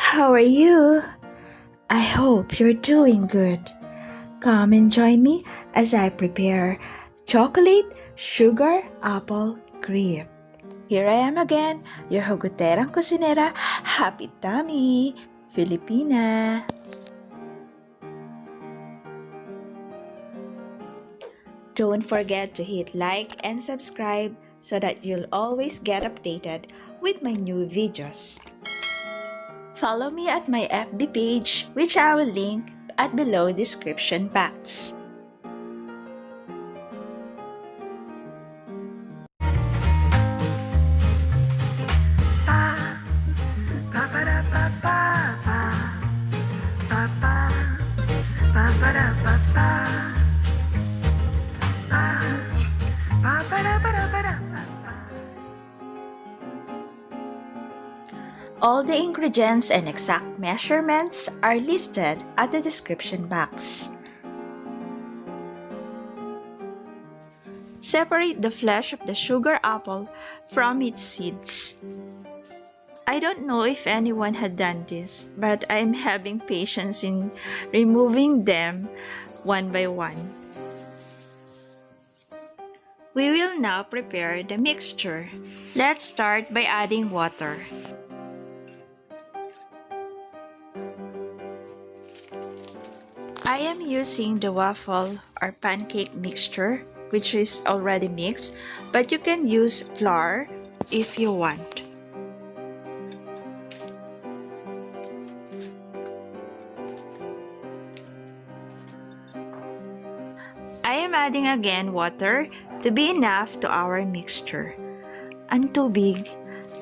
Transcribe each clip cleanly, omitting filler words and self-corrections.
How are you? I hope you're doing good. Come and join me as I prepare chocolate sugar apple crepe. Here I am again, your hugoterang kusinera, Happy Tummy, Filipina. Don't forget to hit like and subscribe so that you'll always get updated with my new videos. Follow me at my FB page, which I will link at below description box. All the ingredients and exact measurements are listed at the description box. Separate the flesh of the sugar apple from its seeds. I don't know if anyone had done this, but I am having patience in removing them one by one. We will now prepare the mixture. Let's start by adding water. I am using the waffle or pancake mixture, which is already mixed, but you can use flour if you want. I am adding again water to be enough to our mixture. Ang tubig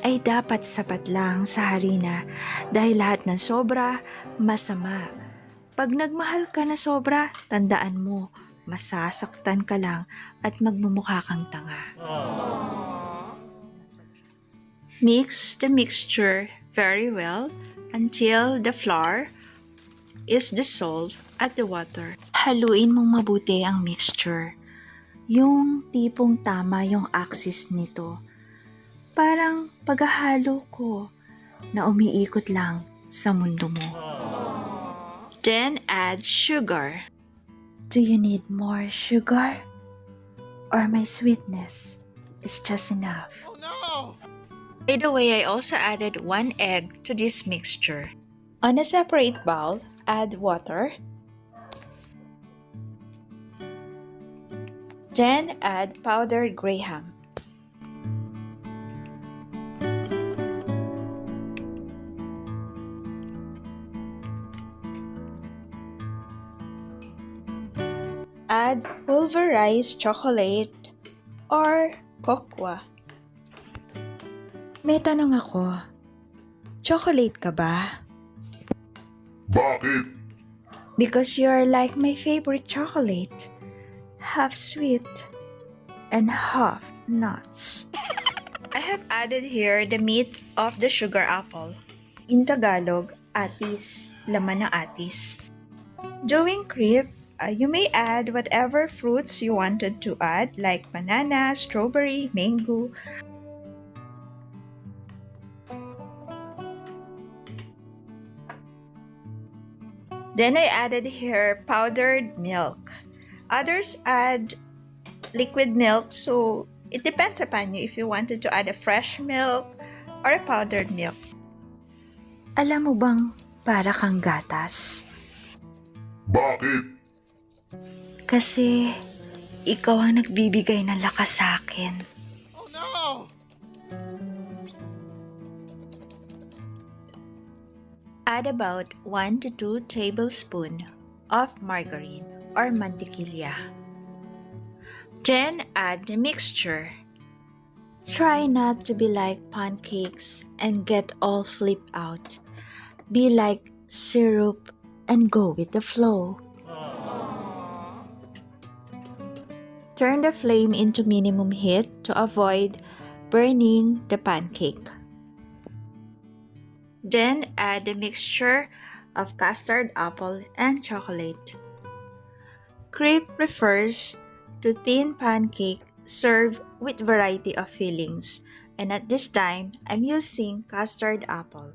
ay dapat sapat lang sa harina dahil lahat ng sobra masama. Pag nagmahal ka na sobra, tandaan mo, masasaktan ka lang at magmumukha kang tanga. Mix the mixture very well until the flour is dissolved at the water. Haluin mong mabuti ang mixture. Yung tipong tama yung axis nito. Parang paghahalo ko na umiikot lang sa mundo mo. Then add sugar. Do you need more sugar? Or my sweetness is just enough? Oh no! By the way, I also added 1 egg to this mixture. On a separate bowl, add water. Then add powdered graham. Add pulverized chocolate or cocoa. May tanong ako, chocolate ka ba? Bakit? Because you're like my favorite chocolate. Half sweet and half nuts. I have added here the meat of the sugar apple. In Tagalog, Atis, laman ng Atis. During crepe, you may add whatever fruits you wanted to add like banana, strawberry, mango. Then I added here powdered milk. Others add liquid milk, so it depends upon you if you wanted to add a fresh milk or a powdered milk. Alam mo bang para kang gatas? Bakit? Kasi ikaw ang nagbibigay ng lakas sa akin. Oh no! Add about 1 to 2 tablespoons of margarine or mantequilla. Then add the mixture. Try not to be like pancakes and get all flipped out. Be like syrup and go with the flow. Turn the flame into minimum heat to avoid burning the pancake. Then add the mixture of custard apple and chocolate. Crepe refers to thin pancake served with variety of fillings, and at this time, I'm using custard apple.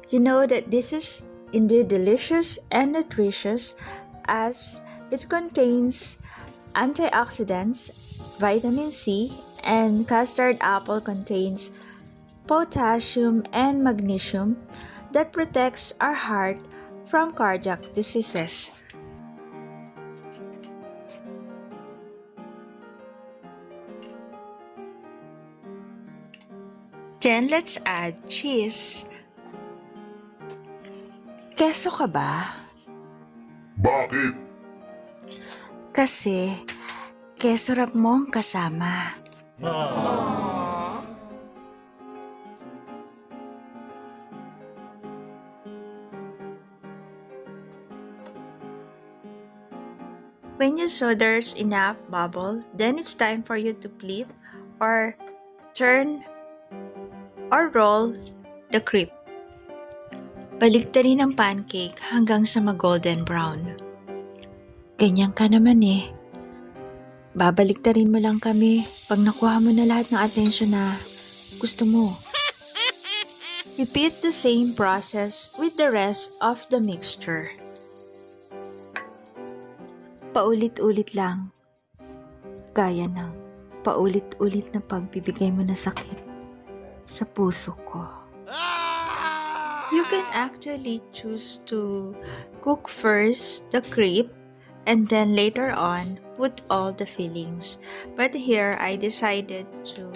You know that this is indeed delicious and nutritious as it contains antioxidants, vitamin C, and custard apple contains potassium and magnesium that protects our heart from cardiac diseases. Then let's add cheese. Keso ka ba? Bakit? Kasi keso rap mong kasama. When you saw there's enough bubble, then it's time for you to flip or turn or roll the crepe. Baliktarin ang pancake hanggang sa mag-golden brown. Ganyan ka naman eh. Babaliktarin mo lang kami pag nakuha mo na lahat ng atensyon na gusto mo. Repeat the same process with the rest of the mixture. Paulit-ulit lang. Gaya ng paulit-ulit na pagbibigay mo na sakit sa puso ko. You can actually choose to cook first the crepe and then later on put all the fillings. But here I decided to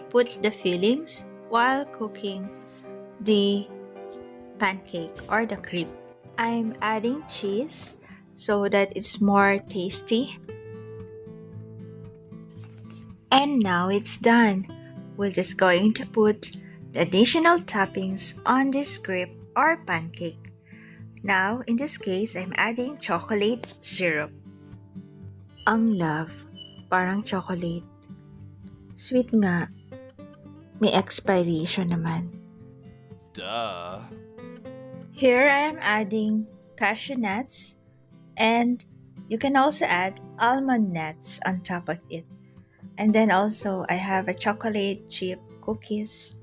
put the fillings while cooking the pancake or the crepe. I'm adding cheese so that it's more tasty. And now it's done. We're just going to put the additional toppings on this crepe or pancake. Now, in this case, I'm adding chocolate syrup. Ang love, parang chocolate. Sweet nga. May expiration naman. Duh. Here I am adding cashew nuts, and you can also add almond nuts on top of it. And then also I have a chocolate chip cookies.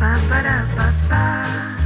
Ba-ba-da-ba-ba.